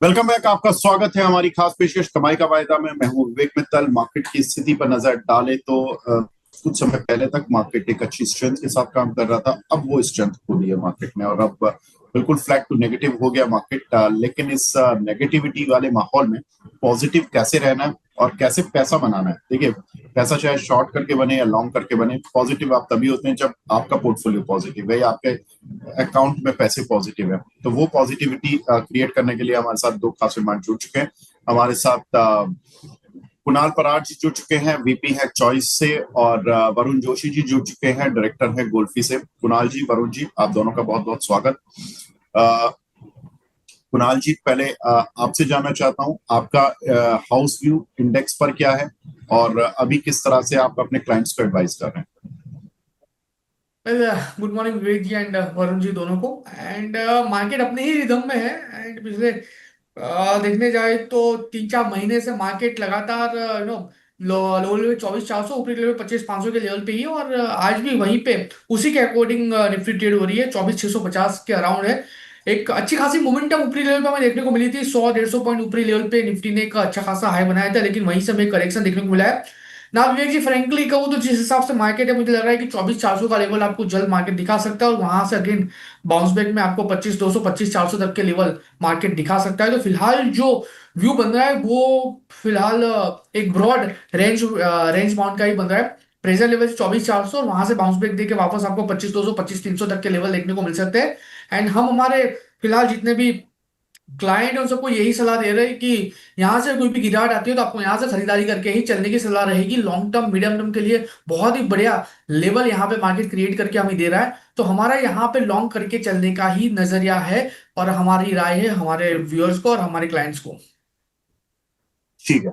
Welcome back. आपका स्वागत है हमारी खास पेशकश कमाई का वायदा में। मैं हूं विवेक मित्तल। मार्केट की स्थिति पर नजर डालें तो कुछ समय पहले तक मार्केट एक अच्छी स्ट्रेंथ के साथ काम कर रहा था। अब वो स्ट्रेंथ खो दी है मार्केट ने और अब बिल्कुल फ्लैट टू नेगेटिव हो गया मार्केट। लेकिन इस नेगेटिविटी वाले माहौल में पॉजिटिव कैसे रहना है और कैसे पैसा बनाना है। देखिए, पैसा चाहे शॉर्ट करके बने या लॉन्ग करके बने, पॉजिटिव आप तभी होते हैं जब आपका पोर्टफोलियो पॉजिटिव है या आपके अकाउंट में पैसे पॉजिटिव है। तो वो पॉजिटिविटी क्रिएट करने के लिए हमारे साथ दो खास मेहमान जुड़ चुके हैं। हमारे साथ कुणाल पराग जी जुड़ चुके हैं, वीपी है चॉइस से, और वरुण जोशी जी जुड़ चुके हैं, डायरेक्टर है गोल्फी से। कुणाल जी, वरुण जी, आप दोनों का बहुत बहुत स्वागत। कुणाल जी, पहले आपसे जानना चाहता हूं आपका हाउस व्यू इंडेक्स पर क्या है और अभी किस तरह से आप अपने क्लाइंट्स को एडवाइस कर रहे हैं। Good morning Vivek ji and Varun ji दोनों को। एंड मार्केट अपने ही रिदम में है। एंड पिछले देखने जाए तो 3-4 महीने से मार्केट लगातार लो लो लेवल 24,400, ऊपरी लेवल 25,500 के लेवल पे ही है। और आज भी वहीं पे उसी के अकॉर्डिंग निफ्टी ट्रेड हो रही है, 24,650 के अराउंड है। एक अच्छी खासी मोमेंटम ऊपरी लेवल पे हमें देखने को मिली थी। 100-150 पॉइंट ऊपरी लेवल पे निफ्टी ने एक अच्छा खासा हाई बनाया था, लेकिन वहीं से हमें करेक्शन देखने को मिला है ना। विवेक जी, फ्रेंकली कहूँ तो जिस हिसाब से मार्केट है, मुझे लग रहा है कि 24,400 का लेवल आपको जल्द मार्केट दिखा सकता है और वहां से अगेन बाउंस बैक में आपको 25,200 25,400 तक के लेवल मार्केट दिखा सकता है। तो फिलहाल जो व्यू बन रहा है वो फिलहाल एक ब्रॉड रेंज बाउंड का ही बन रहा है। प्रेजेंट लेवल 24,400 और वहां से बाउंस बैक देके वापस आपको 25,200 25,300 तक के लेवल देखने को मिल सकते हैं। एंड हम हमारे फिलहाल जितने भी क्लाइंट है उन सबको यही सलाह दे रहे हैं कि यहाँ से कोई भी गिरावट आती है तो आपको यहाँ से खरीदारी करके ही चलने की सलाह रहेगी। लॉन्ग टर्म मीडियम टर्म के लिए बहुत ही बढ़िया लेवल यहाँ पे मार्केट क्रिएट करके हमें दे रहा है। तो हमारा यहाँ पे लॉन्ग करके चलने का ही नजरिया है और हमारी राय है हमारे व्यूअर्स को और हमारे क्लाइंट्स को। ठीक है,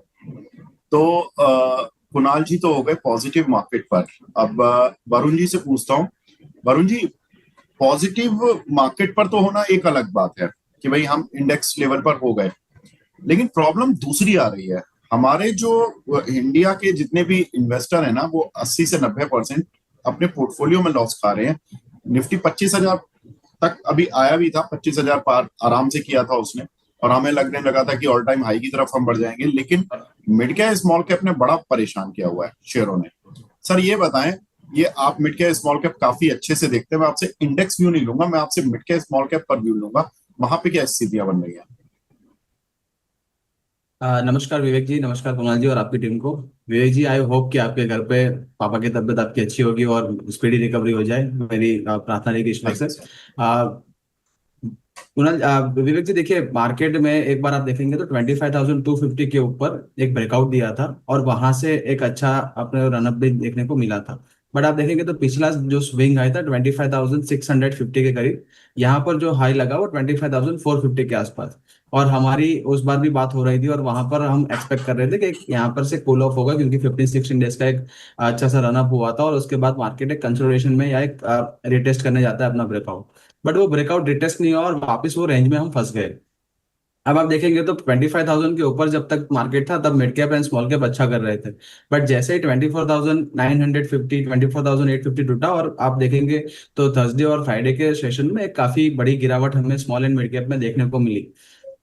तो कुणाल जी तो हो गए पॉजिटिव मार्केट पर। अब वरुण जी से पूछता हूँ। वरुण जी, पॉजिटिव मार्केट पर तो होना एक अलग बात है कि भाई हम इंडेक्स लेवल पर हो गए, लेकिन प्रॉब्लम दूसरी आ रही है। हमारे जो इंडिया के जितने भी इन्वेस्टर हैं ना, वो 80 से 90% अपने पोर्टफोलियो में लॉस खा रहे हैं। निफ्टी 25,000 तक अभी आया भी था, 25,000 पार आराम से किया था उसने, और हमें लगने लगा था कि ऑल टाइम हाई की तरफ हम बढ़ जाएंगे। लेकिन मिड कैप स्मॉल कैप ने बड़ा परेशान किया हुआ है शेयरों ने। सर ये बताएं, ये आप मिड कैप स्मॉल कैप काफी अच्छे से देखते हैं। मैं आपसे इंडेक्स व्यू नहीं लूंगा, मैं आपसे मिड कैप स्मॉल कैप पर व्यू लूंगा। वहां पे क्या स्थितियां बन रही है। नमस्कार विवेक जी, नमस्कार कुणाल जी और आपकी टीम को। विवेक जी, आई होप कि आपके घर पे पापा की तबीयत आपकी अच्छी होगी और स्पीडी रिकवरी हो जाए। मेरी प्रार्थना रहेगी ईश्वर थैंक से। You sir. कुणाल, विवेक जी देखिए, मार्केट में एक बार आप देखेंगे तो 25,250 के ऊपर एक ब्रेकआउट दिया था और वहां से एक अच्छा अपने रनअप भी देखने को मिला था। बट आप देखेंगे तो पिछला जो स्विंग आया था 25,650 के करीब, यहाँ पर जो हाई लगा वो 25,450 के आसपास। और हमारी उस बार भी बात हो रही थी और वहां पर हम एक्सपेक्ट कर रहे थे कि यहाँ पर से कूल ऑफ होगा, क्योंकि 15-16 डेज का एक अच्छा सा रनअप हुआ था और उसके बाद मार्केट एक कंसोलिडेशन में या एक रिटेस्ट करने जाता है अपना ब्रेकआउट। बट वो ब्रेकआउट रिटेस्ट नहीं हुआ और वापस वो रेंज में हम फंस गए। अब आप देखेंगे तो 25,000 के ऊपर जब तक मार्केट था तब mid cap and small cap अच्छा कर रहे थे। बट जैसे ही 24,950 24,850 टूटा, और आप देखेंगे तो थर्सडे और फ्राइडे के सेशन में एक काफी बड़ी गिरावट हमें स्मॉल एंड मिड कैप में देखने को मिली।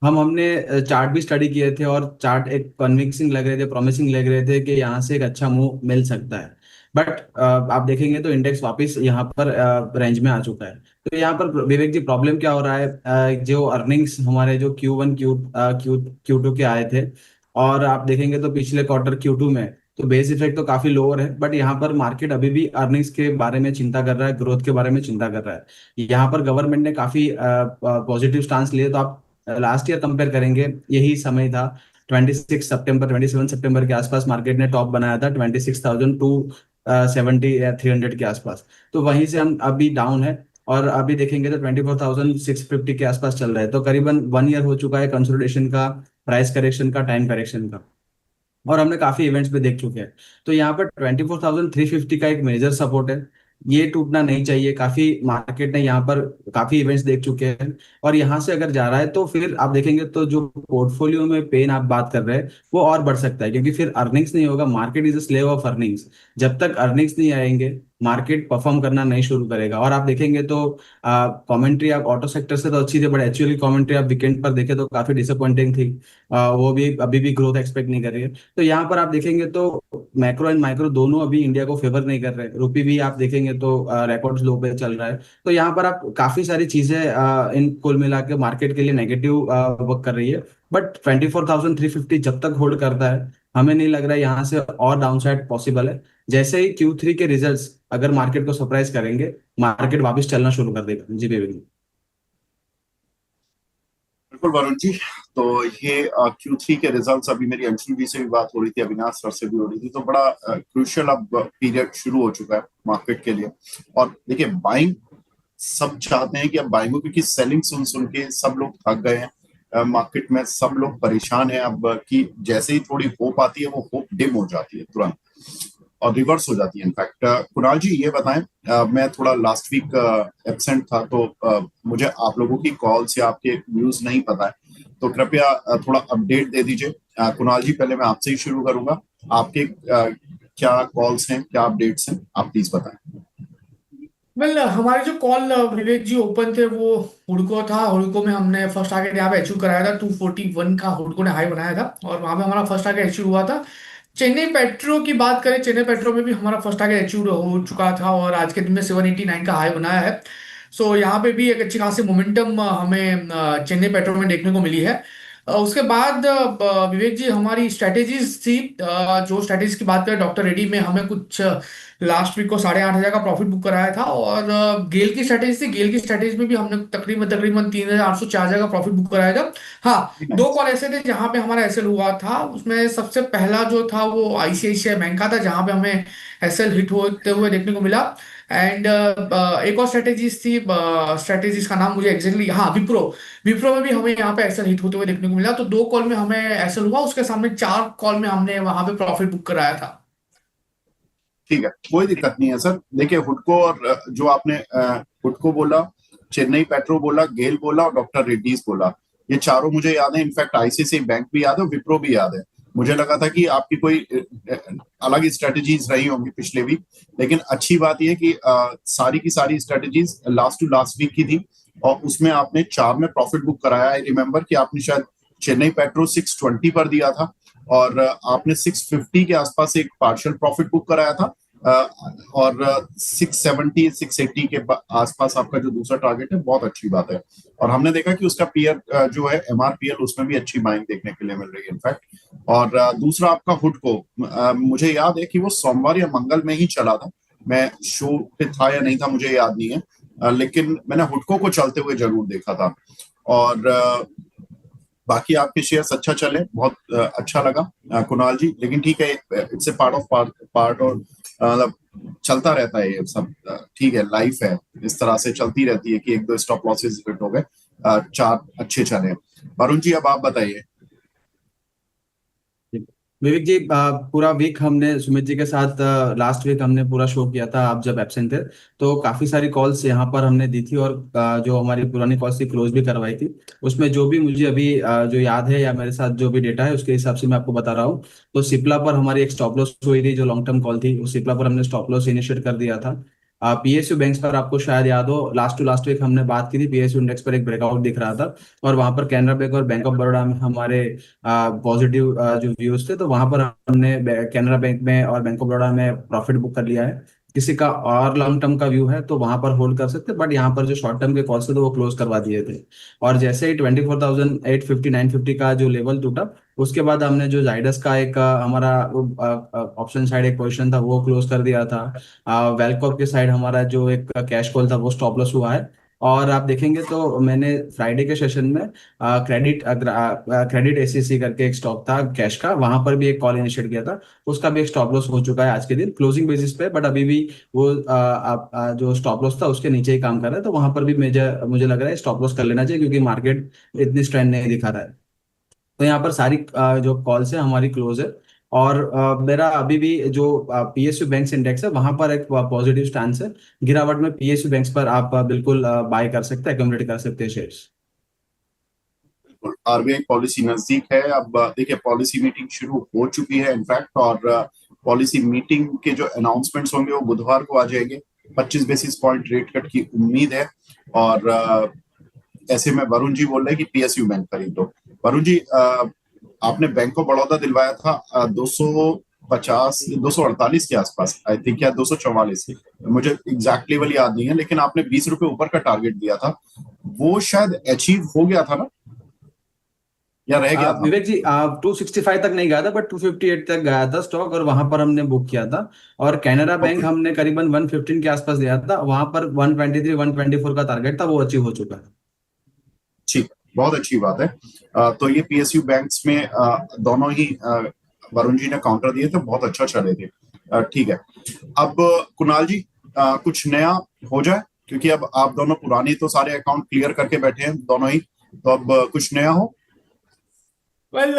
हमने चार्ट भी स्टडी किए थे और चार्ट एक कन्विंसिंग लग रहे थे, प्रॉमिसिंग लग रहे थे कि यहाँ से एक अच्छा मूव मिल सकता है। बट आप देखेंगे तो इंडेक्स वापस यहाँ पर रेंज में आ चुका है। तो यहाँ पर विवेक जी, प्रॉब्लम क्या हो रहा है? जो अर्निंग्स हमारे जो Q1 Q2 के आए थे, और आप देखेंगे तो पिछले क्वार्टर Q2 में तो बेस इफेक्ट तो काफी लोअर है, बट यहाँ पर मार्केट अभी भी अर्निंग्स के बारे में चिंता कर रहा है, ग्रोथ के बारे में चिंता कर रहा है। यहाँ पर गवर्नमेंट ने काफी पॉजिटिव स्टांस लिए। तो आप लास्ट ईयर कंपेयर करेंगे, यही समय था 26 सितंबर 27 सितंबर के आसपास मार्केट ने टॉप बनाया था 26,270 300 के आसपास। तो वहीं से हम अभी डाउन है और अभी देखेंगे तो 24,650 के आसपास चल रहा है। तो करीबन 1 ईयर हो चुका है कंसोलिडेशन का, प्राइस करेक्शन का, टाइम करेक्शन का, और हमने काफी इवेंट्स पे देख चुके हैं। तो यहाँ पर 24,350 का एक मेजर सपोर्ट है, ये टूटना नहीं चाहिए। काफी मार्केट ने यहाँ पर काफी इवेंट्स देख चुके हैं और यहाँ से अगर जा रहा है तो फिर आप देखेंगे तो जो पोर्टफोलियो में पेन आप बात कर रहे हैं वो और बढ़ सकता है, क्योंकि फिर अर्निंग्स नहीं होगा। Market is a slave of earnings. जब तक अर्निंग्स नहीं आएंगे मार्केट परफॉर्म करना नहीं शुरू करेगा। और आप देखेंगे तो कमेंट्री आप ऑटो सेक्टर से तो अच्छी थी, बट एक्चुअली कमेंट्री आप वीकेंड पर देखे तो काफी डिसअपॉइंटिंग थी। वो भी अभी भी ग्रोथ एक्सपेक्ट नहीं कर रही है। तो यहाँ पर आप देखेंगे तो मैक्रो एंड माइक्रो दोनों अभी इंडिया को फेवर नहीं कर रहे। रुपी भी आप देखेंगे तो रिकॉर्ड्स लो पे चल रहा है। तो यहाँ पर आप काफी सारी चीजें इन कुल मिला के मार्केट के लिए नेगेटिव वर्क कर रही है। बट 24,350 जब तक होल्ड करता है, हमें नहीं लग रहा है यहाँ से और डाउनसाइड पॉसिबल है। जैसे ही Q3 के रिजल्ट्स अगर मार्केट को सरप्राइज करेंगे, मार्केट वापस चलना शुरू कर देगा। जी बेबी। बिल्कुल वरुण जी। तो ये Q3 के रिजल्ट्स, अभी मेरी अंशु जी से भी बात हो रही थी, अविनाश सर से भी हो रही थी, तो बड़ा क्रूशियल अब पीरियड शुरू हो चुका है मार्केट के लिए। और देखिए बाइंग सब चाहते हैं कि अब बाइंग हो, क्योंकि सेलिंग सुन सुन के सब लोग थक गए हैं मार्केट में, सब लोग परेशान हैं अब कि जैसे ही थोड़ी होप आती है वो होप डिम हो जाती है तुरंत और रिवर्स हो जाती है इनफैक्ट। कुणाल जी ये बताएं, मैं थोड़ा लास्ट वीक एब्सेंट था, तो मुझे आप लोगों की कॉल्स या आपके न्यूज नहीं पता है, तो कृपया थोड़ा अपडेट दे दीजिए। कुणाल जी पहले मैं आपसे ही शुरू करूंगा, आपके क्या कॉल्स हैं, क्या अपडेट्स हैं, आप प्लीज बताएं। वेल हमारे जो कॉल विवेक जी ओपन थे वो हुडको था। हुडको में हमने फर्स्ट टारगेट यहाँ पे अचीव कराया था, 241 का हुडको ने हाई बनाया था और वहां पे हमारा फर्स्ट टारगेट अचीव हुआ था। चेन्नई पेट्रो की बात करें, चेन्नई पेट्रो में भी हमारा फर्स्ट टारगेट अचीव हो चुका था और आज के दिन में 789 का हाई बनाया है। सो यहाँ पे भी एक अच्छी खासी मोमेंटम हमें चेन्नई पेट्रो में देखने को मिली है। उसके बाद विवेक जी हमारी स्ट्रेटेजीज थी, जो स्ट्रेटेजीज की बात करें, डॉक्टर रेड्डी में हमें कुछ लास्ट वीक को 8,500 का प्रॉफिट बुक कराया था। और गेल की स्ट्रेटेजी थी, गेल की स्ट्रेटेजी में भी हमने तकरीबन तकरीबन 3,800 4,000 का प्रॉफिट बुक कराया था। हाँ, दो कॉल ऐसे थे जहां पे हमारा एसएल हुआ था। उसमें सबसे पहला जो था वो आईसीआईसीआई बैंक का था, जहां पे हमें एसएल हिट होते हुए देखने को मिला। एंड एक और स्ट्रेटेजीज थी, स्ट्रेटेजीज का नाम मुझे एग्जैक्टली, हाँ, विप्रो। विप्रो में भी हमें यहाँ पे एसएल हिट होते हुए देखने को मिला। तो दो कॉल में हमें एसएल हुआ, उसके सामने 4 कॉल में हमने वहां पे प्रॉफिट बुक कराया था। ठीक है, कोई दिक्कत नहीं है सर। देखिए हुडको और जो आपने हुडको बोला, चेन्नई पेट्रो बोला, गेल बोला और डॉक्टर रेड्डीज बोला, ये चारों मुझे याद है। इनफैक्ट आईसीआईसीआई बैंक भी याद है, विप्रो भी याद है। मुझे लगा था कि आपकी कोई अलग स्ट्रेटजीज रही होंगी पिछले वीक, लेकिन अच्छी बात यह कि सारी की सारी strategies last to last week की थी और उसमें आपने 4 में प्रॉफिट बुक कराया। आई रिमेम्बर कि आपने शायद चेन्नई पेट्रो 620 पर दिया था और आपने 650 के आसपास एक पार्शियल प्रॉफिट बुक कराया था। और 670 680 के आसपास आपका जो दूसरा टारगेट है, बहुत अच्छी बात है। और हमने देखा कि उसका पीयर जो है एमआरपीएल, उसमें भी अच्छी बाइंग देखने के लिए मिल रही है इनफैक्ट। और दूसरा आपका हुड को, मुझे याद है कि वो सोमवार या मंगल में ही चला था, मैं शो पे था या नहीं था मुझे याद नहीं है, लेकिन मैंने हुडको को चलते हुए जरूर देखा था। और बाकी आपके शेयर्स अच्छा चले, बहुत अच्छा लगा कुणाल जी। लेकिन ठीक है, it's a part of part और मतलब चलता रहता है ये सब, ठीक है, लाइफ है, इस तरह से चलती रहती है कि एक दो स्टॉप लॉसेस हिट हो गए, 4 अच्छे चले। वरुण जी अब आप बताइए। विवेक जी, पूरा वीक हमने सुमित जी के साथ, लास्ट वीक हमने पूरा शो किया था आप जब एब्सेंट थे। तो काफी सारी कॉल्स यहाँ पर हमने दी थी और जो हमारी पुरानी कॉल्स थी क्लोज भी करवाई थी। उसमें जो भी मुझे अभी जो याद है या मेरे साथ जो भी डेटा है उसके हिसाब से मैं आपको बता रहा हूँ। तो सिप्ला पर हमारी एक स्टॉप लॉस हुई थी, जो लॉन्ग टर्म कॉल थी, उस सिप्ला पर हमने स्टॉप लॉस इनिशिएट कर दिया था। पीएसयू बैंक्स पर आपको शायद याद हो, लास्ट टू लास्ट वीक हमने बात की थी, पीएसयू इंडेक्स पर एक ब्रेकआउट दिख रहा था और वहां पर कैनरा बैंक और बैंक ऑफ बड़ौदा में हमारे पॉजिटिव जो व्यूज थे। तो वहां पर हमने कैनरा बैंक में और बैंक ऑफ बड़ौदा में प्रॉफिट बुक कर लिया है। किसी का और लॉन्ग टर्म का व्यू है तो वहां पर होल्ड कर सकते, बट यहाँ पर जो शॉर्ट टर्म के कॉल्स थे तो वो क्लोज करवा दिए थे। और जैसे ही 24,850 950 का जो लेवल टूटा, उसके बाद हमने जो जाइडस का एक हमारा ऑप्शन साइड एक पोजीशन था वो क्लोज कर दिया था। वेलकॉप के साइड हमारा जो एक कैश कॉल था वो स्टॉप लॉस हुआ है। और आप देखेंगे तो मैंने फ्राइडे के सेशन में क्रेडिट एसीसी करके एक स्टॉक था कैश का, वहां पर भी एक कॉल इनिशिएट किया था। उसका भी एक स्टॉप लॉस हो चुका है आज के दिन क्लोजिंग बेसिस पे, बट अभी भी वो जो स्टॉप लॉस था उसके नीचे ही काम कर रहा है। तो वहां पर भी मुझे लग रहा है स्टॉप लॉस कर लेना चाहिए, क्योंकि मार्केट इतनी स्ट्रेंथ नहीं दिखा रहा है। तो यहाँ पर सारी जो कॉल्स है हमारी क्लोज है। और मेरा अभी भी जो पीएसयू बैंक्स इंडेक्स है वहां पर एक पॉजिटिव स्टैंड है। गिरावट में पीएसयू बैंक्स पर आप बिल्कुल बाय कर सकते हैं, एक्यूमुलेट कर सकते हैं शेयर्स। आरबीआई पॉलिसी नजदीक है। अब देखिए पॉलिसी मीटिंग शुरू हो चुकी है इनफैक्ट, और पॉलिसी मीटिंग के जो अनाउंसमेंट्स होंगे वो बुधवार को आ जाएंगे। 25 बेसिस पॉइंट रेट कट की उम्मीद है। और ऐसे में वरुण जी बोल रहे हैं कि पीएसयू बैंक खरीद लो। वरुण जी, आपने बैंक ऑफ बड़ौदा दिलवाया था 250 248 के आसपास आई थिंक, या 244, मुझे एग्जैक्ट लेवल याद नहीं है, लेकिन आपने 20 रुपए ऊपर का टारगेट दिया था, वो शायद अचीव हो गया था ना, या रह गया था? विवेक जी 265 तक नहीं गया था, बट 258 तक गया था स्टॉक, और वहां पर हमने बुक किया था। और कैनरा बैंक ओके, हमने करीबन 115 के आसपास दिया था, वहां पर 123 124 का टारगेट था, वो अचीव हो चुका है। ठीक, बहुत अच्छी बात है। तो ये पीएसयू बैंक्स में दोनों ही वरुण जी ने काउंटर दिए थे, बहुत अच्छा चले थे। ठीक है। अब कुणाल जी, कुछ नया हो जाए, क्योंकि अब आप दोनों पुरानी तो सारे अकाउंट क्लियर करके बैठे हैं दोनों ही, तो अब कुछ नया हो। वेल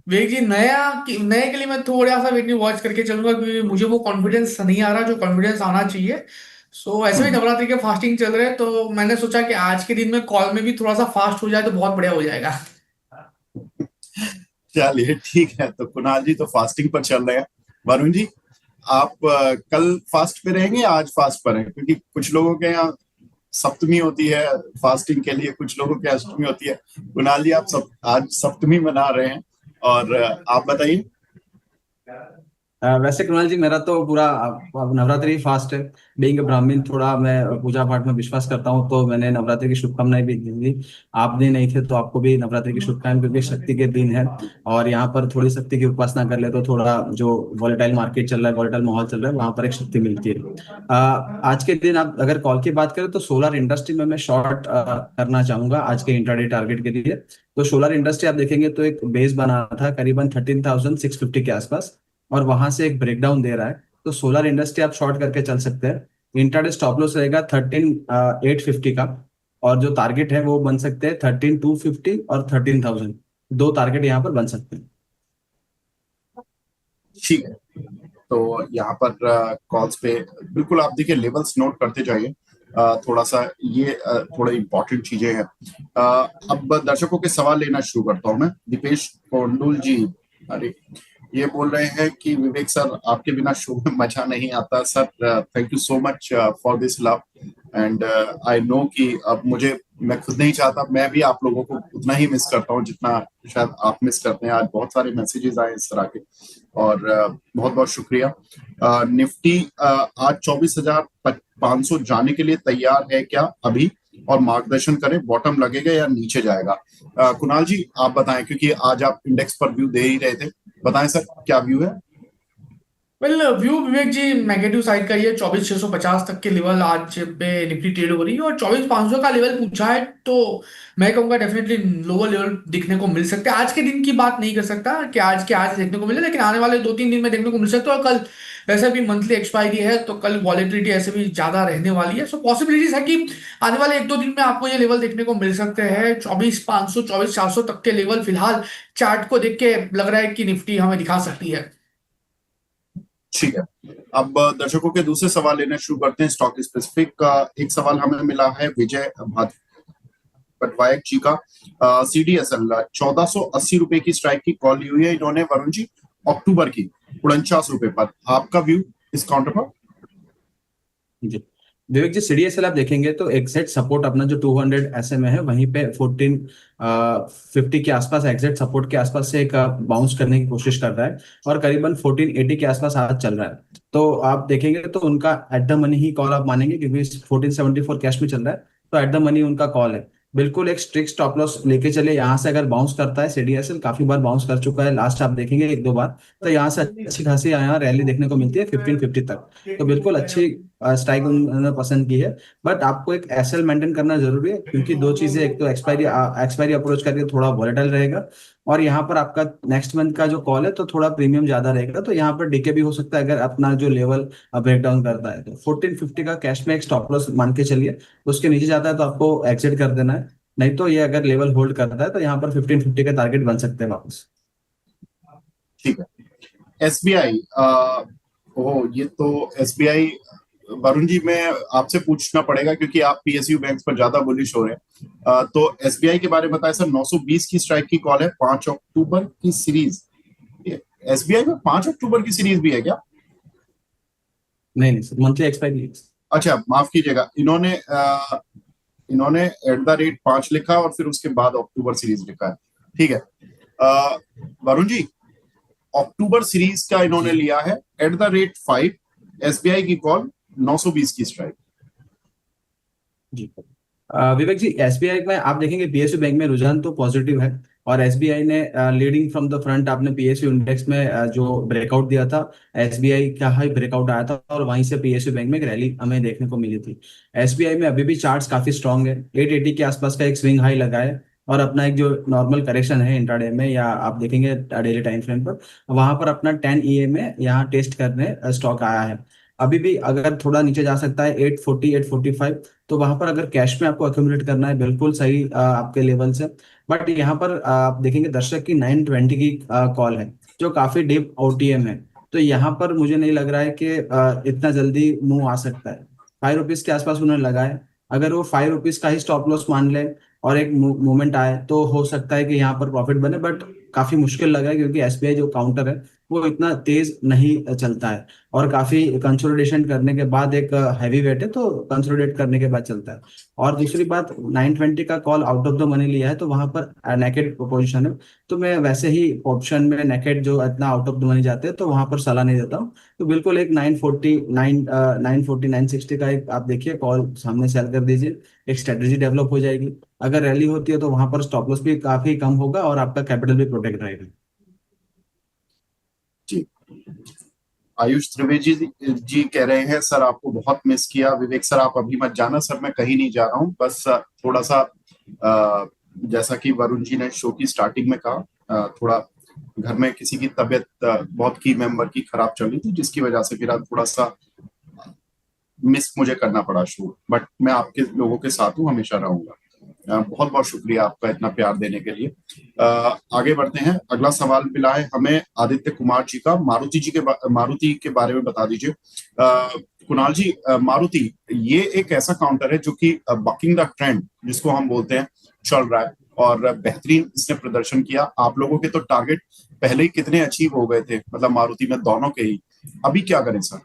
वेग जी, नए के लिए मैं थोड़ा सा वेट वॉच करके चलूंगा, क्योंकि मुझे वो कॉन्फिडेंस नहीं आ रहा जो कॉन्फिडेंस आना चाहिए। सो ऐसे भी हम्म, नवरात्रि के फास्टिंग चल रहे हैं, तो मैंने सोचा कि आज के दिन में कॉल में भी थोड़ा सा फास्ट हो जाए तो बहुत बढ़िया हो जाएगा। चलिए ठीक है, तो कुणाल जी तो फास्टिंग पर चल रहे हैं। वरुण जी, आप कल फास्ट पे रहेंगे या आज फास्ट पर हैं? क्योंकि कुछ लोगों के यहाँ सप्तमी होती है फास्टिंग के लिए, कुछ लोगों की अष्टमी होती है। कुणाल जी, आप सब आज सप्तमी मना रहे हैं, और आप बताइए। वैसे कुणाल जी, मेरा तो पूरा अब नवरात्रि फास्ट है। बीइंग ब्राह्मण, थोड़ा मैं पूजा पाठ में विश्वास करता हूँ, तो मैंने नवरात्रि की शुभकामनाएं भी दी थी। आप भी नहीं थे तो आपको भी नवरात्रि की शुभकामनाएं, क्योंकि शक्ति के दिन है, और यहाँ पर थोड़ी शक्ति की उपासना कर ले तो थोड़ा जो वॉलेटाइल मार्केट चल रहा है, वॉलेटाइल माहौल चल रहा है, वहां पर एक शक्ति मिलती है। आज के दिन आप अगर कॉल की बात करें तो सोलर इंडस्ट्री में मैं शॉर्ट करना चाहूंगा आज के इंट्राडे टारगेट के लिए। तो सोलर इंडस्ट्री आप देखेंगे तो एक बेस बना था करीबन 13,650 के आसपास, और वहां से एक ब्रेकडाउन दे रहा है। तो सोलर इंडस्ट्री आप शॉर्ट करके चल सकते हैं। इंट्राडे स्टॉप लॉस रहेगा 13,850 का, और जो टारगेट है वो बन सकते हैं 13,250 और 13,000। दो टारगेट यहाँ पर बन सकते हैं। ठीक है, तो यहाँ पर कॉल्स पे बिल्कुल आप देखिए लेवल्स नोट करते जाइए। थोड़ा सा ये थोड़ा इंपॉर्टेंट चीजें हैं। अब दर्शकों के सवाल लेना शुरू करता हूँ मैं। दीपेश कोंडुल जी, अरे, ये बोल रहे हैं कि विवेक सर, आपके बिना शो में मजा नहीं आता। Sir, thank you so much for this love, and I know कि अब मैं खुद नहीं चाहता, मैं भी आप लोगों को उतना ही मिस करता हूँ जितना शायद आप मिस करते हैं। आज बहुत सारे मैसेजेस आए इस तरह के, और बहुत बहुत शुक्रिया। निफ्टी आज 24,500 जाने के लिए तैयार है क्या अभी? और मार्गदर्शन करें, बॉटम लगेगा या नीचे जाएगा? कुणाल जी आप बताएं, क्योंकि आज आप इंडेक्स पर व्यू दे ही रहे थे। बताएं सर, क्या व्यू है? वेल व्यू विवेक जी, नेगेटिव साइड का ये 24,650 तक के लेवल आज पे निफ्टी ट्रेड हो रही है, और 24,500 का लेवल पूछा है तो मैं कहूंगा डेफिनेटली लोअर लेवल दिखने को मिल सकता है। आज के दिन की बात नहीं कर सकता कि आज के आज देखने को मिले, लेकिन आने वाले 2-3 दिन में देखने को मिल सकता है। और कल वैसे भी मंथली एक्सपायरी है, तो कल वॉलेटिलिटी ऐसे भी ज्यादा रहने वाली है। सो पॉसिबिलिटीज है कि आने वाले 1-2 दिन में आपको ये लेवल देखने को मिल सकते हैं। 24,500 24,400 तक के लेवल फिलहाल चार्ट को देख के लग रहा है कि निफ्टी हमें दिखा सकती है। ठीक है, अब दर्शकों के दूसरे सवाल लेना शुरू करते हैं स्टॉक स्पेसिफिक। एक सवाल हमें मिला है विजय पटवायक जी का। सीडीएसएल 1480 रुपए की स्ट्राइक की कॉल ली हुई है इन्होंने, वरुण जी, अक्टूबर की 49 रुपए पर। आपका व्यू इस काउंटर पर? जी विवेक जी, सीडीएसएल आप देखेंगे तो एग्जैक्ट सपोर्ट अपना जो 200 एसएमए है वहीं पे 1450 के आसपास, एग्जैक्ट सपोर्ट के आसपास से एक बाउंस करने की कोशिश कर रहा है, और करीबन 1480 के आसपास आज चल रहा है। तो आप देखेंगे तो उनका at the money he call आप मानेंगे, क्योंकि 1474 कैश में चल रहा है, तो एट द मनी उनका कॉल है। बिल्कुल एक स्ट्रिक्ट स्टॉप लॉस लेके चले, यहाँ से अगर बाउंस करता है सीडीएसएल, काफी बार बाउंस कर चुका है लास्ट, आप देखेंगे 1-2 बार, तो यहाँ से अच्छी खासी यहाँ रैली देखने को मिलती है 1550 तक। तो बिल्कुल अच्छी स्ट्राइक उन्होंने पसंद की है। बट आपको एक एसएल मेंटेन करना जरूरी है, क्योंकि दो चीजें, एक तो एक्सपायरी अप्रोच करके थोड़ा वॉलेटाइल रहेगा, और यहाँ पर आपका नेक्स्ट मंथ का जो कॉल है तो थोड़ा प्रीमियम ज्यादा रहेगा, तो यहाँ पर डीके भी हो सकता है अगर अपना जो लेवल ब्रेकडाउन करता है। तो 1450 का कैश में एक स्टॉप लॉस मान के चलिए, उसके नीचे जाता है तो आपको एग्जिट कर देना है। नहीं तो ये अगर लेवल होल्ड करता है तो यहाँ पर 1550 का टारगेट बन सकते हैं वापस। ठीक है। एसबीआई, ओ ये तो एसबीआई वरुण जी, मैं आपसे पूछना पड़ेगा क्योंकि आप पीएसयू बैंक पर ज्यादा बुलिश हो रहे हैं। तो एसबीआई के बारे में बताएं सर। 920 की स्ट्राइक की कॉल है, 5 अक्टूबर की सीरीज। एसबीआई में 5 अक्टूबर की सीरीज भी है क्या? नहीं नहीं सर, मंथली एक्सपायरी। अच्छा, माफ कीजिएगा, इन्होंने @5 लिखा और फिर उसके बाद अक्टूबर सीरीज लिखा है। ठीक है। अ, वरुण जी, अक्टूबर सीरीज का इन्होंने जी लिया है @5। एसबीआई की कॉल 920 की स्ट्राइक। जी। विवेक जी, एसबीआई में आप देखेंगे पीएसयू बैंक में रुझान तो पॉजिटिव है। और एसबीआई ने लीडिंग फ्रॉम द फ्रंट, आपने पीएसयू इंडेक्स में जो ब्रेकआउट दिया था, एसबीआई का ही ब्रेकआउट आया था और वहीं से पीएसयू बैंक में एक रैली हमें देखने को मिली थी। एसबीआई में अभी भी चार्ट्स काफी स्ट्रांग है, 880 के आसपास का एक स्विंग हाई लगा है। और अपना एक जो नॉर्मल करेक्शन है इंट्राडे में, या आप देखेंगे डेली टाइम फ्रेम पर, वहां पर अपना 10 EM में यहाँ टेस्ट करने स्टॉक आया है। अभी भी अगर थोड़ा नीचे जा सकता है 840 845, तो वहां पर अगर कैश में आपको अक्यूमुलेट करना है, बिल्कुल सही आपके लेवल से। बट यहाँ पर आप देखेंगे दर्शक की 920 की कॉल है, जो काफी डीप ओटीएम है। तो यहाँ पर मुझे नहीं लग रहा है कि इतना जल्दी मूव आ सकता है। ₹5 के आसपास उन्होंने लगाए। अगर वो ₹5 का ही स्टॉप लॉस मान ले और एक मूवमेंट आए तो हो सकता है कि यहाँ पर प्रॉफिट बने, बट काफी मुश्किल लगा है क्योंकि एसबीआई जो काउंटर है वो इतना तेज नहीं चलता है। और काफी कंसोलिडेशन करने के बाद एक हैवी वेट है, तो कंसोलिडेट करने के बाद चलता है। और दूसरी बात, 920 का call out of the money लिया है, तो वहां पर नेकेड पोजीशन है। तो मैं वैसे ही ऑप्शन में नेकेड जो इतना आउट ऑफ द मनी जाते हैं तो वहां पर सलाह नहीं देता हूँ। तो बिल्कुल एक 940 960 का एक आप देखिए कॉल सामने सेल कर दीजिए, एक स्ट्रेटेजी डेवलप हो जाएगी। अगर रैली होती है तो वहां पर स्टॉप लॉस भी काफी कम होगा और आपका कैपिटल भी प्रोटेक्ट रहेगा। जी। आयुष त्रिवेदी जी कह रहे हैं सर आपको बहुत मिस किया। विवेक सर आप अभी मत जाना। सर मैं कहीं नहीं जा रहा हूँ, बस थोड़ा सा जैसा कि वरुण जी ने शो की स्टार्टिंग में कहा, थोड़ा घर में किसी की तबीयत बहुत की मेंबर की खराब चल रही थी, जिसकी वजह से फिर थोड़ा सा मिस मुझे करना पड़ा शो। बट मैं आपके लोगों के साथ हूँ, हमेशा रहूंगा। बहुत बहुत शुक्रिया आपका इतना प्यार देने के लिए। आगे बढ़ते हैं। अगला सवाल मिला है हमें आदित्य कुमार जी का। मारुति के बारे में बता दीजिए कुणाल जी। मारुति ये एक ऐसा काउंटर है जो कि बकिंग द ट्रेंड जिसको हम बोलते हैं चल रहा है, और बेहतरीन इसने प्रदर्शन किया। आप लोगों के तो टारगेट पहले ही कितने अचीव हो गए थे, मतलब मारुति में दोनों के ही। अभी क्या करें सर?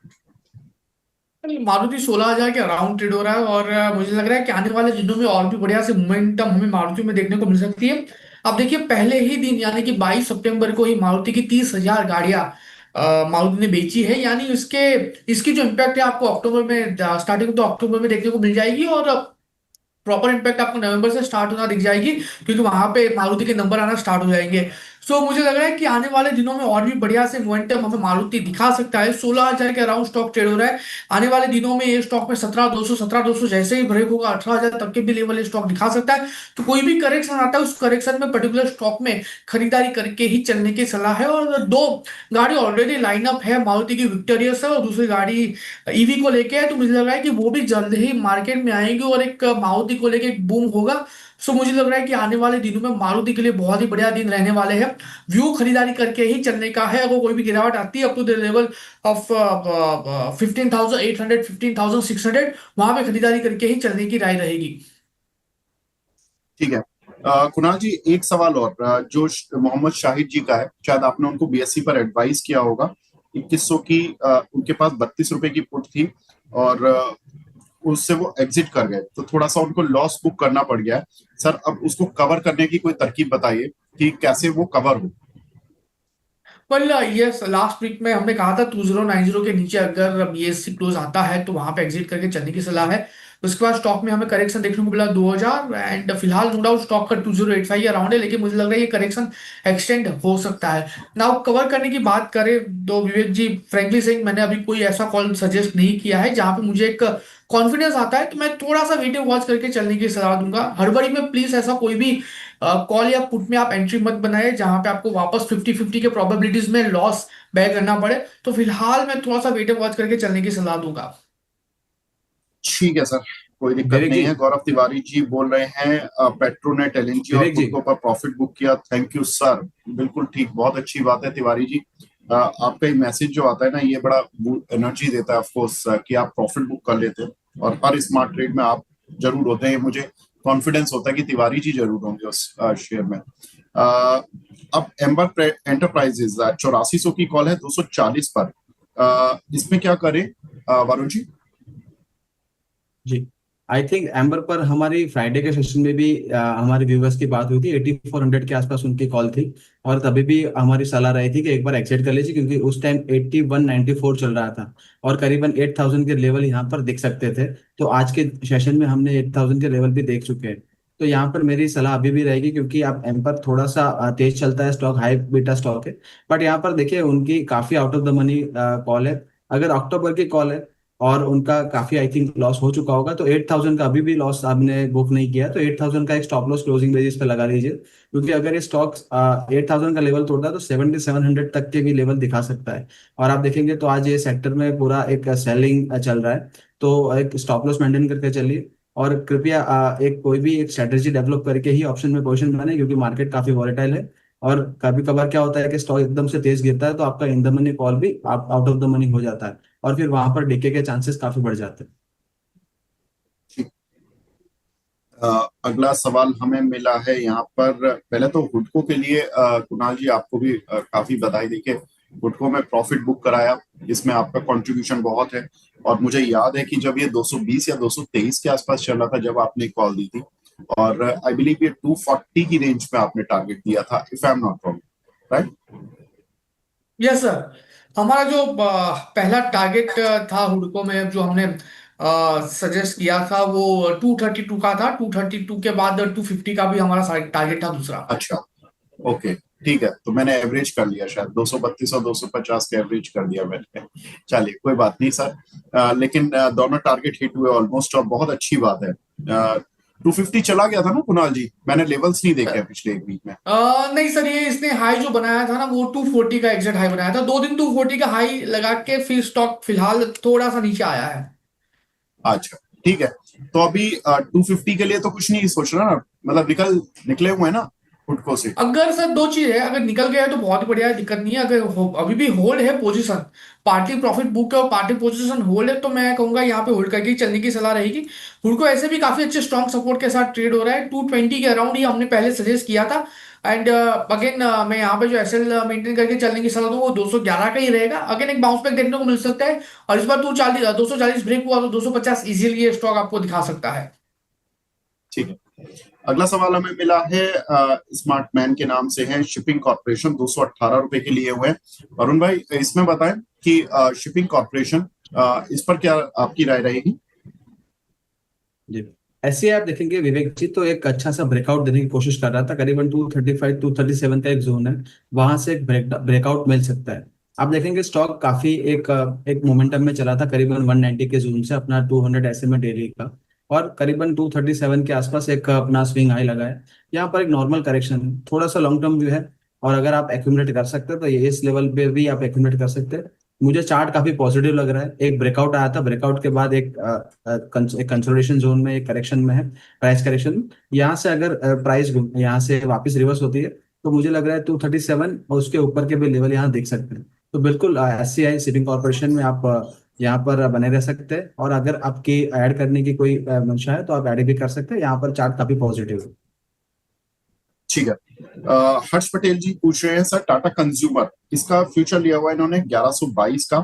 मारुति 16,000 के अराउंड ट्रेड हो रहा है और मुझे लग रहा है कि आने वाले दिनों में और भी बढ़िया से मोमेंटम हमें मारुति में देखने को मिल सकती है। अब देखिए, पहले ही दिन यानी कि 22 सितंबर को ही मारुति की 30,000 गाड़ियां मारुति ने बेची है। यानी इसकी जो इम्पैक्ट है आपको अक्टूबर में, स्टार्टिंग तो अक्टूबर में देखने को मिल जाएगी और प्रॉपर इम्पैक्ट आपको नवंबर से स्टार्ट होना दिख जाएगी, क्योंकि वहां पे मारुति के नंबर आना स्टार्ट हो जाएंगे। सो मुझे लग रहा है कि आने वाले दिनों में और भी बढ़िया से मोमेंटम हमें मारुति दिखा सकता है। 16,000 के अराउंड स्टॉक ट्रेड हो रहा है। आने वाले दिनों में ये स्टॉक में 17,200 जैसे ही ब्रेक होगा 18,000 तक के भी लेवल ये स्टॉक दिखा सकता है। तो कोई भी करेक्शन आता है उस करेक्शन में पर्टिकुलर स्टॉक में खरीदारी करके ही चलने की सलाह है। और दो गाड़ी ऑलरेडी लाइनअप है, मारुति की विक्टोरियस है और दूसरी गाड़ी ईवी को लेके है। तो मुझे लग रहा है कि वो भी जल्द ही मार्केट में आएंगे और एक मारुति को लेके एक बूम होगा। सो मुझे लग रहा है कि आने वाले दिनों में मारुति के लिए बहुत ही बढ़िया दिन रहने वाले हैं। व्यू खरीदारी करके ही चलने का है। अगर कोई भी गिरावट आती है up to the level of 15,800 15,600, वहां पे खरीदारी करके ही चलने की राय रहेगी। ठीक है। कुणाल जी एक सवाल और, जो मोहम्मद शाहिद जी का है, शायद आपने उनको बीएससी पर एडवाइस किया होगा। 2100 की उनके पास 32 रुपए की पुट थी और उससे वो एग्जिट कर गए, तो थोड़ा सा उनको लॉस बुक करना पड़ गया है। सर अब उसको कवर करने की कोई तरकीब बताइए कि कैसे वो कवर हो। वेल यस, लास्ट वीक में हमने कहा था 2090 के नीचे अगर बीएससी क्लोज आता है तो वहां पे एग्जिट करके चलने की सलाह है। उसके बाद स्टॉक में हमें करेक्शन देखने को मिला 2000 एंड फिलहाल नो डाउट स्टॉक का 2085 अराउंड है, लेकिन मुझे लग रहा है ये करेक्शन एक्सटेंड हो सकता है। नाउ कवर करने की बात करें तो विवेक जी, फ्रेंकली सेइंग मैंने अभी कोई ऐसा कॉल सजेस्ट नहीं किया है जहां पे मुझे एक कॉन्फिडेंस आता है। तो मैं थोड़ा सा वेट एंड वॉच करके चलने की सलाह दूंगा। हड़बड़ी में प्लीज ऐसा कोई भी कॉल या पुट में आप एंट्री मत बनाए जहां पे आपको वापस 50-50 के प्रोबेबिलिटीज में लॉस बेयर करना पड़े। तो फिलहाल मैं थोड़ा सा वेट एंड वॉच करके चलने की सलाह दूंगा। ठीक है सर, कोई दिक्कत विवेक नहीं जी। है। गौरव तिवारी जी बोल रहे हैं पेट्रोनेट एलएनजी और विवेक जी। पुटको पर प्रॉफिट बुक किया। Thank you sir. बिल्कुल ठीक, बहुत अच्छी बात है तिवारी जी। आपका ये मैसेज जो आता है ना, ये बड़ा एनर्जी देता है ऑफ कोर्स कि आप प्रॉफिट बुक कर लेते हैं और हर स्मार्ट ट्रेड में आप जरूर होते हैं। मुझे कॉन्फिडेंस होता है कि तिवारी जी जरूर होंगे उस शेयर में। अब एम्बर एंटरप्राइजेज 8400 की कॉल है 240 पर। इसमें क्या करें वरुण जी? जी, आई थिंक एम्बर पर हमारी फ्राइडे के सेशन में भी हमारे व्यूवर्स की बात हुई थी, 8400 के आसपास उनकी कॉल थी। और तभी भी हमारी सलाह रही थी कि एक बार एग्जिट कर लीजिए, क्योंकि उस टाइम 8194 चल रहा था और करीबन 8000 के लेवल यहाँ पर दिख सकते थे। तो आज के सेशन में हमने 8000 के लेवल भी देख चुके हैं। तो यहाँ पर मेरी सलाह अभी भी रहेगी, क्योंकि अब एम्पर थोड़ा सा तेज चलता है स्टॉक, हाई बीटा स्टॉक है। बट यहाँ पर देखिए उनकी काफी out of the money call है। अगर अक्टूबर की कॉल है और उनका काफी आई थिंक लॉस हो चुका होगा, तो 8000 का अभी भी लॉस आपने बुक नहीं किया, तो 8000 का एक स्टॉप लॉस क्लोजिंग बेसिस पे लगा लीजिए। क्योंकि अगर ये स्टॉक 8000 का लेवल तोड़ता है तो 7700 तक के भी लेवल दिखा सकता है। और आप देखेंगे तो आज ये सेक्टर में पूरा एक सेलिंग चल रहा है। तो एक स्टॉप लॉस मेंटेन करके चलिए। और कृपया एक कोई भी एक स्ट्रेटेजी डेवलप करके ही ऑप्शन में पोजीशन बनाए, क्योंकि मार्केट काफी वॉलेटाइल है। और कभी कभार क्या होता है कि स्टॉक एकदम से तेज गिरता है तो आपका इन द मनी कॉल भी आप आउट ऑफ द मनी हो जाता है, और फिर वहां पर डिके के चांसेस काफी बढ़ जाते हैं। अगला सवाल हमें मिला है यहाँ पर। पहले तो हुडको के लिए कुणाल जी आपको भी काफी बधाई। देखिए हुडको में प्रॉफिट बुक कराया, इसमें आपका कंट्रीब्यूशन बहुत है। और मुझे याद है कि जब ये 220 या 223 के आसपास चल रहा था जब आपने कॉल दी थी, और आई बिलीव ये 240 की रेंज में आपने टारगेट दिया था, if I am not wrong, right? Yes sir. हमारा जो पहला टारगेट था हुडको में, जो हमने सजेस्ट किया था, वो 232 का था। 232 के बाद 250 का भी हमारा टारगेट था दूसरा। अच्छा, ओके, ठीक है। तो मैंने एवरेज कर लिया, शायद 232 और 250 का एवरेज कर दिया मैंने। चलिए कोई बात नहीं सर। लेकिन दोनों टारगेट हिट हुए ऑलमोस्ट, और बहुत अच्छी बात है। 250 चला गया था ना कुणाल जी? मैंने लेवल्स नहीं देखे हैं पिछले एक वीक में। नहीं सर, ये इसने हाई जो बनाया था ना, वो 240 का एग्जैक्ट हाई बनाया था। 2 दिन 240 का हाई लगा के फिर स्टॉक फिलहाल थोड़ा सा नीचे आया है। अच्छा, ठीक है। तो अभी 250 के लिए तो कुछ नहीं सोच रहा ना, मतलब निकले हुए हैं ना हुडको से? अगर सर दो चीज है, अगर निकल गया है तो बहुत ही बढ़िया है, दिक्कत नहीं है। अगर अभी भी होल्ड है पोजीशन, पार्टी प्रॉफिट बुक है और पार्टी पोजीशन होल्ड है, तो मैं कहूंगा यहाँ पे होल्ड करके ही चलने की सलाह रहेगी। हुड को ऐसे भी काफी अच्छे स्ट्रॉन्ग सपोर्ट के साथ ट्रेड हो रहा है। 220 के अराउंड ही हमने पहले सजेस्ट किया था। एंड अगेन मैं यहाँ पे जो एसएल मेंटेन करके चलने की सलाह दूँ, वो 211 का ही रहेगा। अगेन एक बाउंस बैक देखने को मिल सकता है, और इस बार 240 ब्रेक हुआ तो 250 इजीली ये स्टॉक आपको दिखा सकता है। ठीक है। अगला सवाल हमें मिला है स्मार्ट मैन के नाम से है, शिपिंग कॉर्पोरेशन 218 रुपए के लिए हुए। वरुण भाई इसमें बताएं कि शिपिंग कॉर्पोरेशन, इस पर क्या आपकी राय रहेगी? जी, ऐसे आप देखेंगे विवेक जी, तो एक अच्छा सा ब्रेकआउट देने की कोशिश कर रहा था। करीबन 235 237 का एक जोन है, वहां से एक ब्रेकआउट मिल सकता है। आप देखेंगे स्टॉक काफी एक मोमेंटम में चला था, करीबन 190 के जोन से अपना 200 एसएमए डेली का, और करीबन 237 के आसपास एक अपना स्विंग हाई लगा है। यहाँ पर एक नॉर्मल करेक्शन, थोड़ा सा लॉन्ग टर्म व्यू है। और अगर आप एक्यूमुलेट कर सकते हैं तो ये इस लेवल पे भी आप एक्यूमुलेट कर सकते हैं। मुझे चार्ट काफी पॉजिटिव लग रहा है। एक ब्रेकआउट आया था, ब्रेकआउट के बाद एक कंसोलिडेशन जोन में, एक करेक्शन में है, प्राइस करेक्शन। यहाँ से अगर प्राइस यहाँ से वापस रिवर्स होती है तो मुझे लग रहा है 237 और उसके ऊपर के भी लेवल यहाँ देख सकते हैं। तो बिल्कुल एससीआई शिपिंग कॉर्पोरेशन में आप यहाँ पर बने रह सकते हैं। और अगर आपकी ऐड करने की कोई मंशा है तो आप ऐड भी कर सकते हैं। यहाँ पर चार्ट काफी पॉजिटिव है। ठीक है। हर्ष पटेल जी पूछ रहे हैं सर, टाटा कंज्यूमर, इसका फ्यूचर लिया हुआ है इन्होंने 1122 का,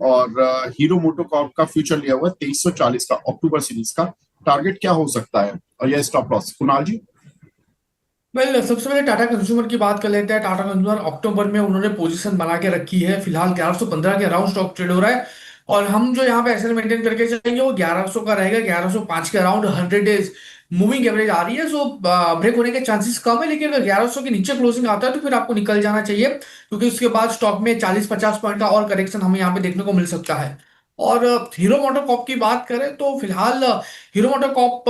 और हीरो मोटोकॉर्प का फ्यूचर लिया हुआ है 2340 का, अक्टूबर सीरीज का। टारगेट क्या हो सकता है और यह स्टॉप लॉस? कुणाल जी? वेल, सबसे पहले टाटा कंज्यूमर की बात कर लेते हैं। टाटा कंज्यूमर अक्टूबर में उन्होंने पोजीशन बना के रखी है। फिलहाल 1115 के अराउंड स्टॉक ट्रेड हो रहा है, और हम जो यहाँ पे एसएल मेंटेन करके चलेंगे वो 1100 का रहेगा। 1105 के अराउंड 100 डेज मूविंग एवरेज आ रही है। सो ब्रेक होने के चांसेस कम है, लेकिन अगर 1100 के नीचे क्लोजिंग आता है तो फिर आपको निकल जाना चाहिए, क्योंकि उसके बाद स्टॉक में 40-50 पॉइंट का और करेक्शन हमें यहाँ पे देखने को मिल सकता है। और हीरो मोटोकॉर्प की बात करें तो फिलहाल हीरो मोटोकॉर्प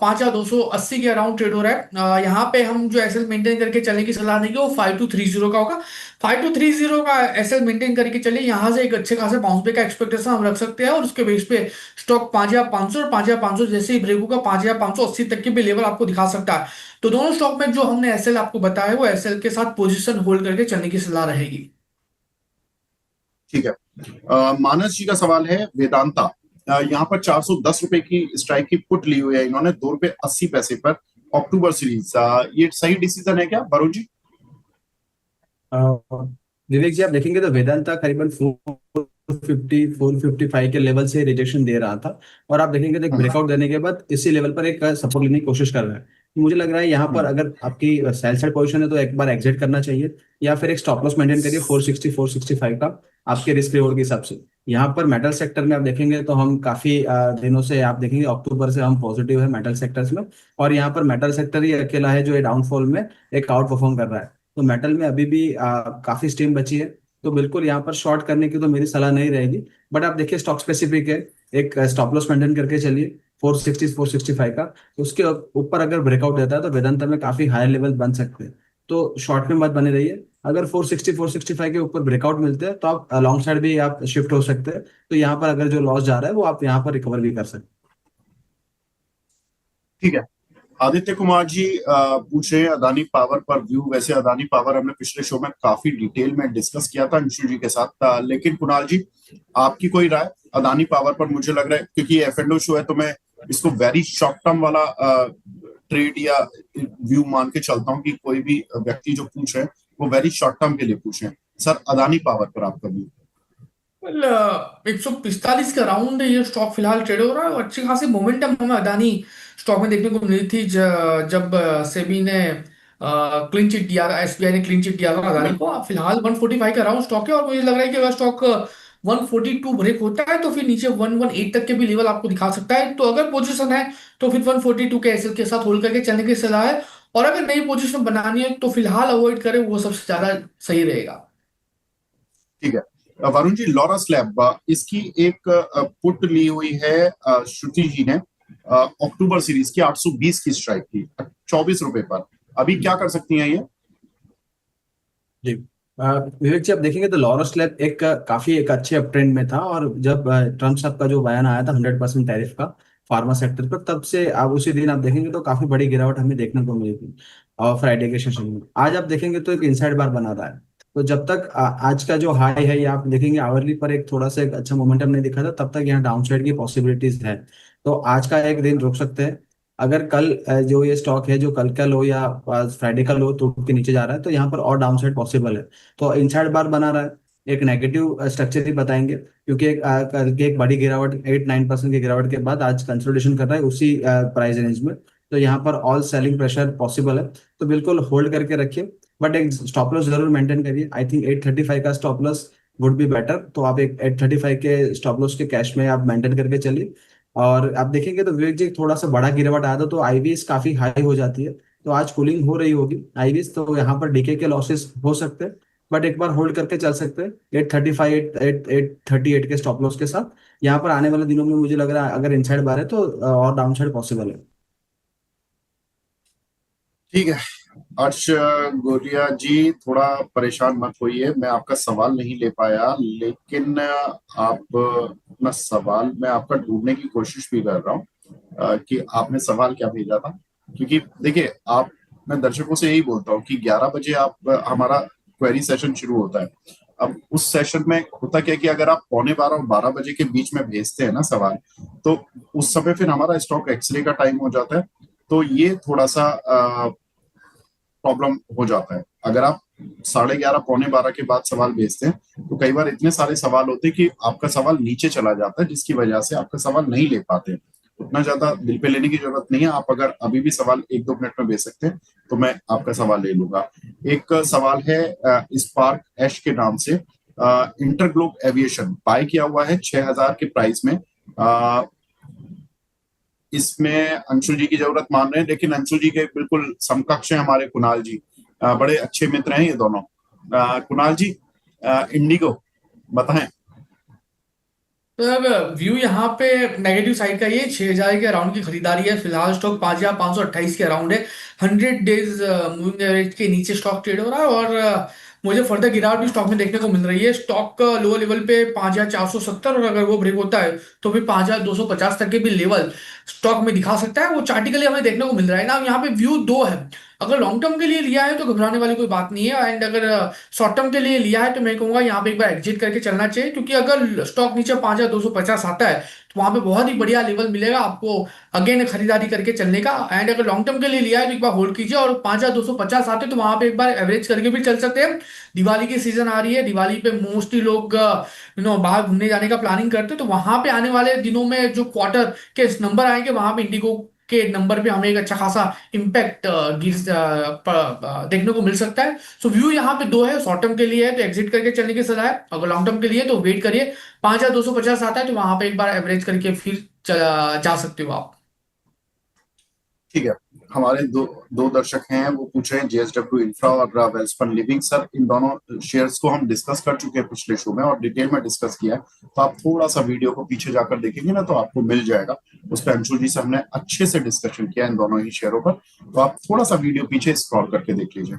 5280 के अराउंड ट्रेड हो रहा है। यहाँ पे हम जो एसएल मेंटेन करके चलने की सलाह देंगे वो 5230 का होगा। 5230 का एसएल मेंटेन करके चलिए, यहाँ से एक अच्छे खासे बाउंस बैक का एक्सपेक्टेशन हम रख सकते हैं, और उसके बेस पे स्टॉक 5500 और 5500 जैसे ही ब्रेक होगा 5580 तक के भी लेवल आपको दिखा सकता है। तो दोनों स्टॉक में जो हमने एसएल आपको बताया वो एसएल के साथ पोजीशन होल्ड करके चलने की सलाह रहेगी। ठीक है। मानस जी का सवाल है वेदांता। यहाँ पर 410 रुपए की स्ट्राइक की पुट ली हुई है इन्होंने, ₹2.80 पर अक्टूबर सीरीज। ये सही डिसीजन है क्या वरुण जी? अ, विवेक जी, आप देखेंगे तो वेदांता करीबन 450 455 के लेवल से रिजेक्शन दे रहा था, और आप देखेंगे तो एक हम्म, ब्रेकआउट देने के बाद इसी लेवल पर एक सपोर्ट लेने की कोशिश कर रहा है। मुझे लग रहा है यहाँ पर हम्म, अगर आपकी सेल साइड पोजीशन है तो एक बार एग्जिट करना चाहिए, या फिर एक स्टॉप लॉस मेंटेन करिए 460 465 का, आपके रिस्क रिवॉर्ड के हिसाब से। यहाँ पर मेटल सेक्टर में आप देखेंगे तो हम काफी दिनों से, आप देखेंगे अक्टूबर से हम पॉजिटिव है मेटल सेक्टर्स में, और यहाँ पर मेटल सेक्टर ही अकेला है जो ये डाउनफॉल में एक आउट परफॉर्म कर रहा है। तो मेटल में अभी भी काफी स्टीम बची है, तो बिल्कुल यहाँ पर शॉर्ट करने की तो मेरी सलाह नहीं रहेगी। बट आप देखिए स्टॉक स्पेसिफिक है, एक स्टॉप लॉस मेंटेन करके चलिए 460 465 का। उसके ऊपर अगर ब्रेकआउट देता है तो वेदांता में काफी हाई लेवल बन सकते हैं, तो शॉर्ट में मत बने रहिए। अगर 460 465 के ऊपर ब्रेकआउट मिलते हैं तो आप लॉन्ग साइड भी आप शिफ्ट हो सकते हैं, तो यहाँ पर अगर जो लॉस जा रहा है वो आप यहाँ पर रिकवर भी कर सकते हैं। ठीक है। आदित्य कुमार जी पूछ रहे हैं अदानी पावर पर व्यू। वैसे अदानी पावर हमने पिछले शो में काफी डिटेल में डिस्कस किया था अंशु जी के साथ, लेकिन कुणाल जी आपकी कोई राय अदानी पावर पर? मुझे लग रहा है क्योंकि ये F&O शो है तो मैं इसको वेरी शॉर्ट टर्म वाला ट्रेड या व्यू मान के चलता हूँ कि कोई भी व्यक्ति जो पूछ रहे हैं वो वेरी शॉर्ट टर्म के लिए पूछ रहे हैं। सर अदानी पावर पर आपका व्यू? वेल 145 का राउंड ये स्टॉक फिलहाल ट्रेड हो रहा है, और अच्छी खासी मोमेंटम हमें अदानी स्टॉक में देखने को मिली थी जब सेबी ने क्लीन चिट दिया था, एसबीआई ने क्लीन चिट दिया था अदानी को। फिलहाल 145 का राउंड स्टॉक है, और मुझे लग रहा है कि अगर स्टॉक 142 ब्रेक होता है तो फिर नीचे 118 तक के भी लेवल आपको दिखा सकता है। तो अगर पोजीशन है तो फिर 142 के एसएल के साथ होल्ड करके चलने की सलाह है, और अगर नई पोजीशन बनानी है तो फिलहाल अवॉइड करें, वो सबसे ज्यादा सही रहेगा। ठीक है। वरुण जी लॉरा स्लैब इसकी एक पुट ली हुई है श्रुति जी ने, अक्टूबर सीरीज की 820 की स्ट्राइक की ₹24 पर। अभी क्या कर सकती हैं ये? जी, विवेक जी, आप देखेंगे तो लॉरस लैब एक काफी एक अच्छे अप ट्रेंड में था, और जब ट्रम्प साहब का जो बयान आया था 100% टैरिफ का फार्मा सेक्टर पर, तब से आप उसी दिन आप देखेंगे तो काफी बड़ी गिरावट हमें देखने को मिली थी। और फ्राइडे के सेशन में आज आप देखेंगे तो एक इनसाइड बार बना रहा है। तो जब तक आज का जो हाई है, या आप देखेंगे आवरली पर एक थोड़ा सा एक अच्छा मोमेंटम नहीं दिखा था, तब तक यहाँ डाउन साइड की पॉसिबिलिटीज है। तो आज का एक दिन रुक सकते हैं। अगर कल जो ये स्टॉक है जो कल का लो या फ्राइडे का लो टूट के नीचे जा रहा है, तो यहाँ पर और डाउन साइड पॉसिबल है। तो इनसाइड बार बना रहा है, एक नेगेटिव स्ट्रक्चर ही बताएंगे, क्योंकि कल की एक बड़ी गिरावट 8-9% की गिरावट के बाद आज कंसोलिडेशन कर रहा है उसी प्राइस रेंज में। तो यहाँ पर ऑल सेलिंग प्रेशर पॉसिबल है, तो बिल्कुल होल्ड करके रखिए। बट एक स्टॉप लॉस जरूर मेंटेन करिए। आई थिंक 835 का stop loss would be better, तो आप एक 835 के स्टॉप लॉस के कैश में आप मेंटेन करके चलिए। और आप देखेंगे तो विवेक जी थोड़ा सा बड़ा गिरावट आया था तो आईवीएस काफी हाई हो जाती है, तो आज कूलिंग हो रही होगी आईवीएस, तो यहाँ पर डीके के लॉसेस हो सकते हैं। बट एक बार होल्ड करके चल सकते हैं 835 838 के स्टॉप लॉस के साथ। यहाँ पर आने वाले दिनों में मुझे लग रहा है अगर इनसाइड बार है तो और डाउन साइड पॉसिबल है। ठीक है। अर्श गोरिया जी थोड़ा परेशान मत होइए, मैं आपका सवाल नहीं ले पाया, लेकिन आप अपना सवाल मैं आपका ढूंढने की कोशिश भी कर रहा हूँ कि आपने सवाल क्या भेजा था। क्योंकि देखिए आप, मैं दर्शकों से यही बोलता हूँ कि 11 बजे आप हमारा क्वेरी सेशन शुरू होता है। अब उस सेशन में होता क्या है कि अगर आप 11:15 और 12 बजे के बीच में भेजते हैं ना सवाल, तो उस समय फिर हमारा स्टॉक एक्सरे का टाइम हो जाता है। तो ये थोड़ा सा प्रॉब्लम हो जाता है। अगर आप 11:30 11:45 के बाद सवाल भेजते हैं तो कई बार इतने सारे सवाल होते हैं कि आपका सवाल नीचे चला जाता है, जिसकी वजह से आपका सवाल नहीं ले पाते। उतना ज्यादा दिल पे लेने की जरूरत नहीं है। आप अगर अभी भी सवाल 1-2 मिनट में भेज सकते हैं तो मैं आपका सवाल ले लूंगा। एक सवाल है स्पार्क एश के नाम से, इंटरग्लोब एविएशन बाय किया हुआ है 6,000 के प्राइस में। इसमें अंशु जी की जरूरत मान रहे हैं, लेकिन अंशु जी के बिल्कुल समकक्ष हैं हमारे कुणाल जी, बड़े अच्छे मित्र हैं ये दोनों। कुणाल जी इंडिगो बताएं। सर व्यू यहाँ पे नेगेटिव साइड का, ये 6,000 के अराउंड की खरीदारी है। फिलहाल स्टॉक 5,528 के अराउंड है। 100 डेज मूविंग एवरेज के नीचे स्टॉक ट्रेड हो रहा है, और मुझे फर्दर गिरावट भी स्टॉक में देखने को मिल रही है। स्टॉक लो लेवल पे 5,470, और अगर वो ब्रेक होता है तो फिर 5,250 तक के भी लेवल स्टॉक में दिखा सकता है। वो चार्टिकली हमें देखने को मिल रहा है ना। यहाँ पे व्यू दो है। अगर लॉन्ग टर्म के लिए लिया है तो घबराने वाली कोई बात नहीं है, एंड अगर शॉर्ट टर्म के लिए लिया है तो मैं कहूंगा यहाँ पे एक बार एग्जिट करके चलना चाहिए, क्योंकि अगर स्टॉक नीचे 5,250 आता है तो वहां पे बहुत ही बढ़िया लेवल मिलेगा आपको अगेन खरीदारी करके चलने का। एंड अगर लॉन्ग टर्म के लिए लिया है तो एक बार होल्ड कीजिए, और 5,250 आते तो वहां पे एक बार एवरेज करके भी चल सकते हैं। दिवाली की सीजन आ रही है, दिवाली पे मोस्टली लोग बाहर घूमने जाने का प्लानिंग करते हैं, तो वहां पे आने वाले दिनों में जो क्वार्टर के नंबर आएंगे वहां पे इंडिगो के नंबर पे हमें एक अच्छा खासा इम्पैक्ट देखने को मिल सकता है। सो व्यू यहाँ पे दो है। शॉर्ट टर्म के लिए है तो एग्जिट करके चलने की सलाह है, अगर लॉन्ग टर्म के लिए तो वेट करिए। 5,250 आता है तो वहां पे एक बार एवरेज करके फिर जा सकते हो आप। ठीक है। हमारे दो दो दर्शक हैं, वो पूछ रहे हैं जेएसडब्ल्यू इंफ्रा और वेल्सपन लिविंग। सर, इन दोनों शेयर्स को हम डिस्कस कर चुके हैं पिछले शो में और डिटेल में डिस्कस किया है, तो आप थोड़ा सा वीडियो को पीछे जाकर देखेंगे ना तो आपको मिल जाएगा। उस पर अंशुल जी से हमने अच्छे से डिस्कशन किया इन दोनों ही शेयरों पर, तो आप थोड़ा सा वीडियो पीछे स्क्रॉल करके देख लीजिए।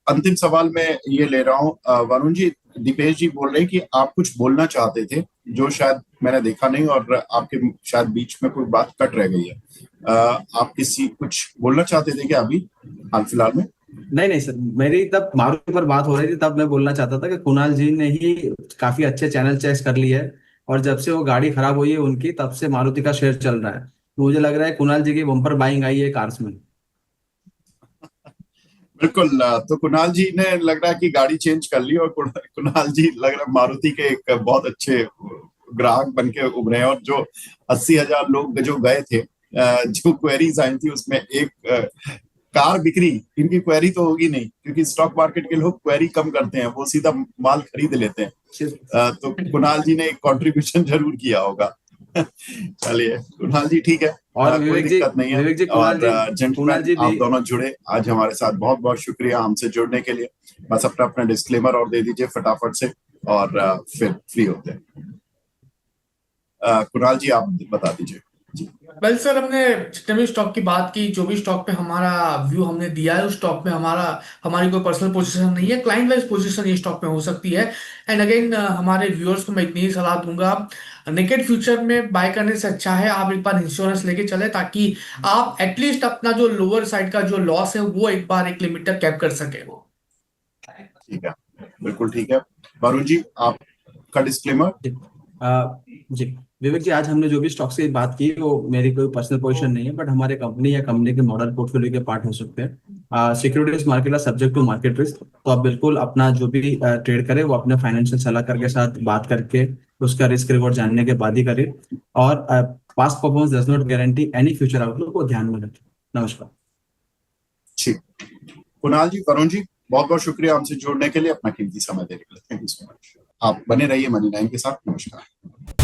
अंतिम सवाल मैं ये ले रहा हूँ वरुण जी। दीपेश जी बोल रहे हैं कि आप कुछ बोलना चाहते थे, जो शायद मैंने देखा नहीं, और आपके शायद बीच में कोई बात कट रह गई है। आप किसी कुछ बोलना चाहते थे क्या अभी हाल फिलहाल में? नहीं नहीं सर, मेरी तब मारुति पर बात हो रही थी, तब मैं बोलना चाहता था कि कुणाल जी ने ही काफी अच्छे चैनल चेक कर लिए है, और जब से वो गाड़ी खराब हुई है उनकी, तब से मारुति का शेयर चल रहा है। तो मुझे लग रहा है कुणाल जी की बम्पर बाइंग आई है कार्स में। बिल्कुल। तो कुणाल जी ने लग रहा है कि गाड़ी चेंज कर ली, और कुणाल जी लग रहा है मारुति के एक बहुत अच्छे ग्राहक बन के उभरे हैं। और जो 80,000 लोग जो गए थे, जो क्वेरीज आई थी उसमें एक कार बिक्री, इनकी क्वेरी तो होगी नहीं, क्योंकि स्टॉक मार्केट के लोग क्वेरी कम करते हैं, वो सीधा माल खरीद लेते हैं। तो कुणाल जी ने एक कंट्रीब्यूशन जरूर किया होगा। चलिए कुणाल जी, ठीक है। और कोई दिक्कत नहीं है। विवेक जी, और कुणाल जेंटलमैन, जी आप भी। दोनों जुड़े आज हमारे साथ, बहुत बहुत शुक्रिया हमसे जुड़ने के लिए। बस अपना अपना डिस्क्लेमर और दे दीजिए फटाफट से, और फिर फ्री होते हैं। कुणाल जी, आप बता दीजिए जी। वेल सर, हमने जितने भी स्टॉक की बात की, जो भी स्टॉक पे हमारा व्यू हमने दिया है, उस स्टॉक में हमारी कोई पर्सनल पोजीशन नहीं है, क्लाइंट वाइज पोजीशन ये स्टॉक में हो सकती है। एंड अगेन हमारे व्यूअर्स को मैं इतनी ही सलाह दूंगा, नेकेड फ्यूचर में बाय करने से अच्छा है आप एक बार इंश्योरेंस लेके चले, ताकि आप एटलीस्ट अपना जो लोअर साइड का जो लॉस है वो एक बार एक लिमिट तक कैप कर सके। ठीक है, बिल्कुल ठीक है। वरुण जी, आपका डिस्क्लेमर। जी जी विवेक जी, आज हमने जो भी स्टॉक्स की बात की वो मेरी कोई पर्सनल पोजीशन नहीं है, बट हमारे कंपनी या कंपनी के मॉडल पोर्टफोलियो के पार्ट हो सकते हैं। Securities market subject to market risk, तो आप बिल्कुल अपना जो भी ट्रेड करें वो अपने फाइनेंशियल सलाहकार के साथ बात करके उसका रिस्क रिवॉर्ड जानने के बाद ही करें, और past performance does not guarantee any future outlook को ध्यान में रखें। नमस्कार। ठीक। कुणाल जी, वरुण जी, बहुत बहुत शुक्रिया हमसे जुड़ने के लिए, अपना कीमती समय देने के लिए। Thank you so much. आप बने रहिए मनी9 के साथ। नमस्कार।